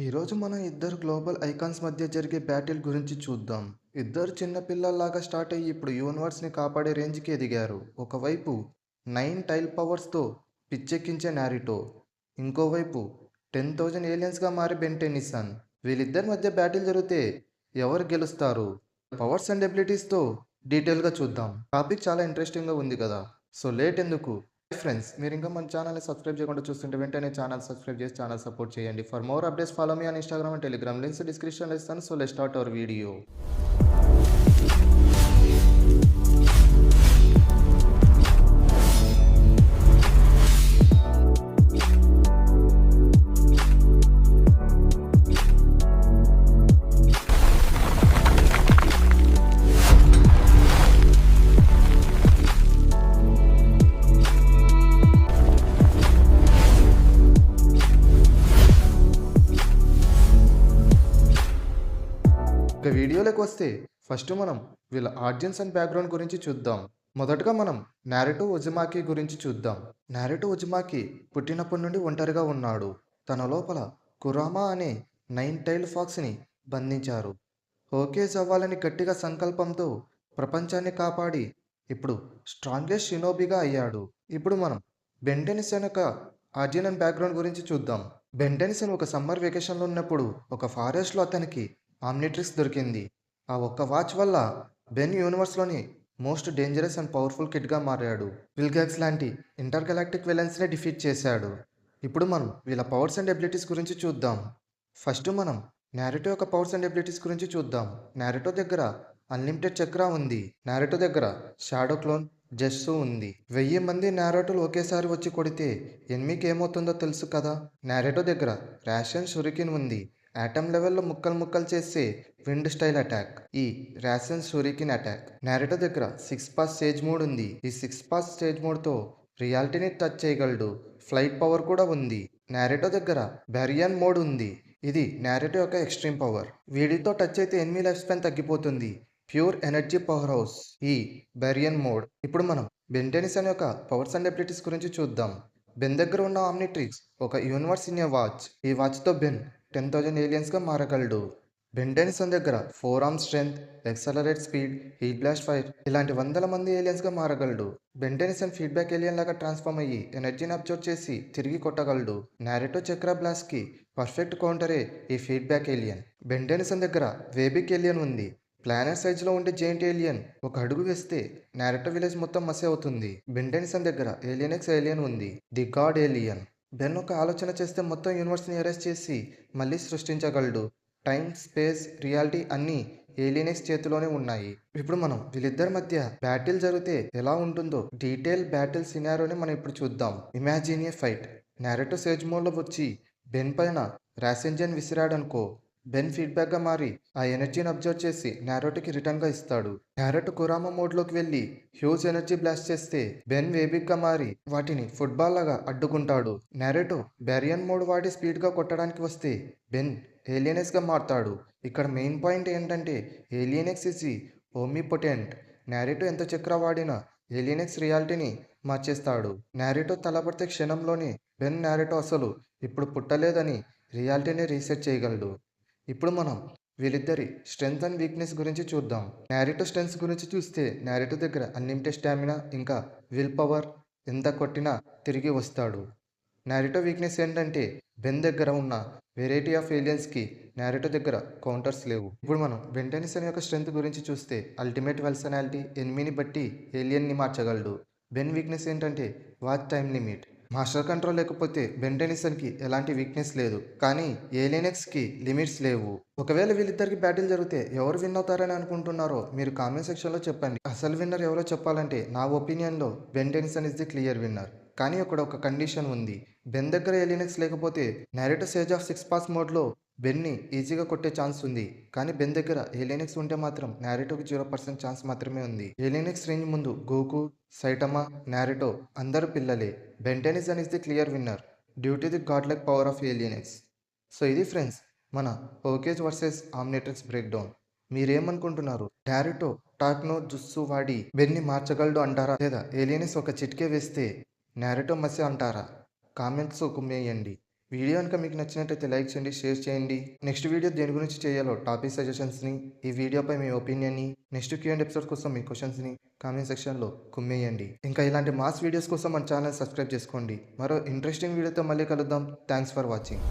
ఈరోజు మనం ఇద్దరు గ్లోబల్ ఐకాన్స్ మధ్య జరిగే బ్యాటిల్ గురించి చూద్దాం. ఇద్దరు చిన్న పిల్లల్లాగా స్టార్ట్ అయ్యి ఇప్పుడు యూనివర్స్ని కాపాడే రేంజ్కి ఎదిగారు. ఒకవైపు 9 టైల్ పవర్స్తో పిచ్చెక్కించే నారిటో, ఇంకోవైపు 10,000 ఏలియన్స్గా మారే బెన్ టెన్నిసన్. వీళ్ళిద్దరి మధ్య బ్యాటిల్ జరిగితే ఎవరు గెలుస్తారు? పవర్స్ అండ్ ఎబిలిటీస్తో డీటెయిల్గా చూద్దాం. టాపిక్ చాలా ఇంట్రెస్టింగ్గా ఉంది కదా. సో లేట్ ఎందుకు, ఫ్రెండ్స్, మీరు ఇంకా మన ఛానల్ని సబ్స్క్రైబ్ చేయకుండా చూస్తుంటే వెంటనే ఛానల్ సబ్స్క్రైబ్ చేసి ఛానల్ సపోర్ట్ చేయండి. For more updates follow me on Instagram and Telegram, links డిస్క్రిప్షన్లో ఇస్తాను. So let's start our video. ఇక వీడియోలోకి వస్తే ఫస్ట్ మనం వీళ్ళ ఆడియన్స్ అండ్ బ్యాక్గ్రౌండ్ గురించి చూద్దాం. మొదటగా మనం నారుటో ఉజుమాకి గురించి చూద్దాం. నారుటో ఉజుమాకి పుట్టినప్పటి నుండి ఒంటరిగా ఉన్నాడు. తన లోపల కురామా అనే 9 టైల్ ఫాక్స్ని బంధించారు. హోకేజ్ అవ్వాలని గట్టిగా సంకల్పంతో ప్రపంచాన్ని కాపాడి ఇప్పుడు స్ట్రాంగెస్ట్ షినోబిగా అయ్యాడు. ఇప్పుడు మనం బెన్ టెన్నిసన్ యొక్క ఆరిజిన్ అండ్ బ్యాక్గ్రౌండ్ గురించి చూద్దాం. బెన్ టెన్నిసన్ ఒక సమ్మర్ వెకేషన్లో ఉన్నప్పుడు ఒక ఫారెస్ట్లో అతనికి ఆమ్నిట్రిక్స్ దొరికింది. ఆ ఒక్క వాచ్ వల్ల బెన్ యూనివర్స్లోని మోస్ట్ డేంజరస్ అండ్ పవర్ఫుల్ కిడ్గా మారాడు. విల్గాక్స్ లాంటి ఇంటర్గలాక్టిక్ విలన్స్ని డిఫీట్ చేశాడు. ఇప్పుడు మనం వీళ్ళ పవర్స్ అండ్ ఎబిలిటీస్ గురించి చూద్దాం. ఫస్ట్ మనం నారుటో యొక్క పవర్స్ అండ్ ఎబిలిటీస్ గురించి చూద్దాం. నారుటో దగ్గర అన్లిమిటెడ్ చక్ర ఉంది. నారుటో దగ్గర షాడో క్లోన్ జస్సు ఉంది. 1000 మంది నారుటోలు ఒకేసారి వచ్చి కొడితే ఎనిమికి ఏమవుతుందో తెలుసు కదా. నారుటో దగ్గర రేషన్ షురికిన్ ఉంది. ఆటమ్ లెవెల్లో ముక్కలు ముక్కలు చేసే విండ్ స్టైల్ అటాక్, ఈ రేషన్ షురికిన్ అటాక్. నారుటో దగ్గర 6 పాస్ స్టేజ్ మోడ్ ఉంది. ఈ 6 పాస్ స్టేజ్ మోడ్తో రియాలిటీని టచ్ చేయగలడు. ఫ్లైట్ పవర్ కూడా ఉంది. నారుటో దగ్గర బెరియన్ మోడ్ ఉంది. ఇది నారుటో యొక్క ఎక్స్ట్రీమ్ పవర్. వీడితో టచ్ అయితే ఎనిమి లైఫ్ స్పాన్ తగ్గిపోతుంది. ప్యూర్ ఎనర్జీ పవర్ హౌస్ ఈ బెరియన్ మోడ్. ఇప్పుడు మనం బెన్ టెన్నిసన్ యొక్క పవర్స్ అండ్ ఎబిలిటీస్ గురించి చూద్దాం. బెన్ దగ్గర ఉన్న ఆమ్నిట్రిక్స్ ఒక యూనివర్స్ ఇన్ ఏ వాచ్. ఈ వాచ్తో బెన్ 10,000 ఏలియన్స్గా మారగలడు. బెన్ టెన్నిసన్ దగ్గర 4 arm strength, accelerate speed, heat blast fire ఇలాంటి వందల మంది ఏలియన్స్గా మారగలడు. బెన్ టెన్నిసన్ ఫీడ్బ్యాక్ ఏలియన్ లాగా ట్రాన్స్ఫార్మ్ అయ్యి ఎనర్జీని అబ్జర్వ్ చేసి తిరిగి కొట్టగలడు. నారుటో చక్ర బ్లాస్ట్కి పర్ఫెక్ట్ కౌంటరే ఈ ఫీడ్బ్యాక్ ఏలియన్. బెన్ టెన్నిసన్ దగ్గర వేబిక్ ఏలియన్ ఉంది. ప్లానెట్ సైజ్లో ఉండే జెయింట్ ఏలియన్ ఒక అడుగు వేస్తే నారుటో విలేజ్ మొత్తం మసే అవుతుంది. బెన్ టెన్నిసన్ దగ్గర ఏలియన్ ఏలియన్ ఉంది, ది గాడ్ ఏలియన్. బెన్ ఒక ఆలోచన చేస్తే మొత్తం యూనివర్స్ని ఎరేస్ చేసి మళ్ళీ సృష్టించగలడు. టైం, స్పేస్, రియాలిటీ అన్నీ ఏలియన్ చేతిలోనే ఉన్నాయి. ఇప్పుడు మనం వీళ్ళిద్దరి మధ్య బ్యాటిల్ జరిగితే ఎలా ఉంటుందో డీటెయిల్ బ్యాటిల్ సినారియోని మనం ఇప్పుడు చూద్దాం. Imagine a fight. Naruto sage మోడ్లో వచ్చి బెన్ పైన రాసెంజన్ విసిరాడనుకో, బెన్ ఫీడ్బ్యాక్గా మారి ఆ ఎనర్జీని అబ్జర్వ్ చేసి నారుటోకి రిటర్న్గా ఇస్తాడు. నారుటో కురామా మోడ్లోకి వెళ్ళి హ్యూజ్ ఎనర్జీ బ్లాస్ట్ చేస్తే బెన్ వేబిక్గా మారి వాటిని ఫుట్బాల్ లాగా అడ్డుకుంటాడు. నారుటో బెరియన్ మోడ్ వాడి స్పీడ్గా కొట్టడానికి వస్తే బెన్ ఏలియనెక్స్గా మారుతాడు. ఇక్కడ మెయిన్ పాయింట్ ఏంటంటే ఏలియనెక్స్ ఇస్ ఓమ్నిపోటెంట్. నారుటో ఎంత చక్ర వాడినా ఏలియనెక్స్ రియాలిటీని మార్చేస్తాడు. నారుటో తలపడితే క్షణంలోనే బెన్ నారుటో అసలు ఇప్పుడు పుట్టలేదని రియాలిటీని రీసెట్ చేయగలడు. ఇప్పుడు మనం వీళ్ళిద్దరి స్ట్రెంగ్త్ అండ్ వీక్నెస్ గురించి చూద్దాం. నారుటో స్ట్రెంగ్త్ గురించి చూస్తే నారుటో దగ్గర అన్లిమిటెడ్ స్టామినా, ఇంకా విల్ పవర్, ఎంత కొట్టినా తిరిగి వస్తాడు. నారుటో వీక్నెస్ ఏంటంటే బెన్ దగ్గర ఉన్న వెరైటీ ఆఫ్ ఏలియన్స్కి నారుటో దగ్గర కౌంటర్స్ లేవు. ఇప్పుడు మనం బెన్ టెన్నిసన్ యొక్క స్ట్రెంగ్త్ గురించి చూస్తే అల్టిమేట్ పర్సనాలిటీ, ఎనిమిని బట్టి ఏలియన్ని మార్చగలడు. బెన్ వీక్నెస్ ఏంటంటే watch time limit. Master control లేకపోతే బెన్ టెన్నిసన్కి ఎలాంటి వీక్నెస్ లేదు, కానీ ఏలియనెక్స్కి లిమిట్స్ లేవు. ఒకవేళ వీళ్ళిద్దరికి బ్యాటిల్ జరిగితే ఎవరు విన్ అవుతారని అనుకుంటున్నారో మీరు కామెంట్ సెక్షన్లో చెప్పండి. అసలు విన్నర్ ఎవరో చెప్పాలంటే నా ఒపీనియన్లో Ben Tennyson is the clear winner. కానీ అక్కడ ఒక కండిషన్ ఉంది. బెన్ దగ్గర ఏలియనెక్స్ లేకపోతే నారుటో సేజ్ ఆఫ్ 6 పాస్ మోడ్లో బెన్ని ఈజీగా కొట్టే ఛాన్స్ ఉంది. కానీ బెన్ దగ్గర ఏలియనెక్స్ ఉంటే మాత్రం నారుటోకి 0% ఛాన్స్ మాత్రమే ఉంది. ఏలియనెక్స్ రేంజ్ ముందు గోకు, సైటమా, నారుటో అందరూ పిల్లలే. Ben Tennyson is the clear winner due to the god like power of Alien X. So ఇది ఫ్రెండ్స్ మన Hokage versus Omnitrix break down. మీరేమనుకుంటున్నారు? నారుటో టాక్నో జుత్సు వాడి బెన్ని మార్చగలడు అంటారా, లేదా ఏలియనెక్స్ ఒక చిటికే వేస్తే నారుటో మసి అంటారా? కామెంట్స్ కుమ్మేయండి. వీడియో కనుక మీకు నచ్చినట్టయితే లైక్ చేయండి, షేర్ చేయండి. నెక్స్ట్ వీడియో దేని గురించి చేయాలో టాపిక్ సజెషన్స్ని, ఈ వీడియోపై మీ ఒపీనియన్ని, నెక్స్ట్ Q&A ఎపిసోడ్ కోసం మీ క్వశ్చన్స్ని కామెంట్ సెక్షన్లో కుమ్మేయండి. ఇంకా ఇలాంటి మాస్ వీడియోస్ కోసం మన ఛానల్ సబ్స్క్రైబ్ చేసుకోండి. మరో ఇంట్రెస్టింగ్ వీడియోతో మళ్ళీ కలుద్దాం. Thanks for watching.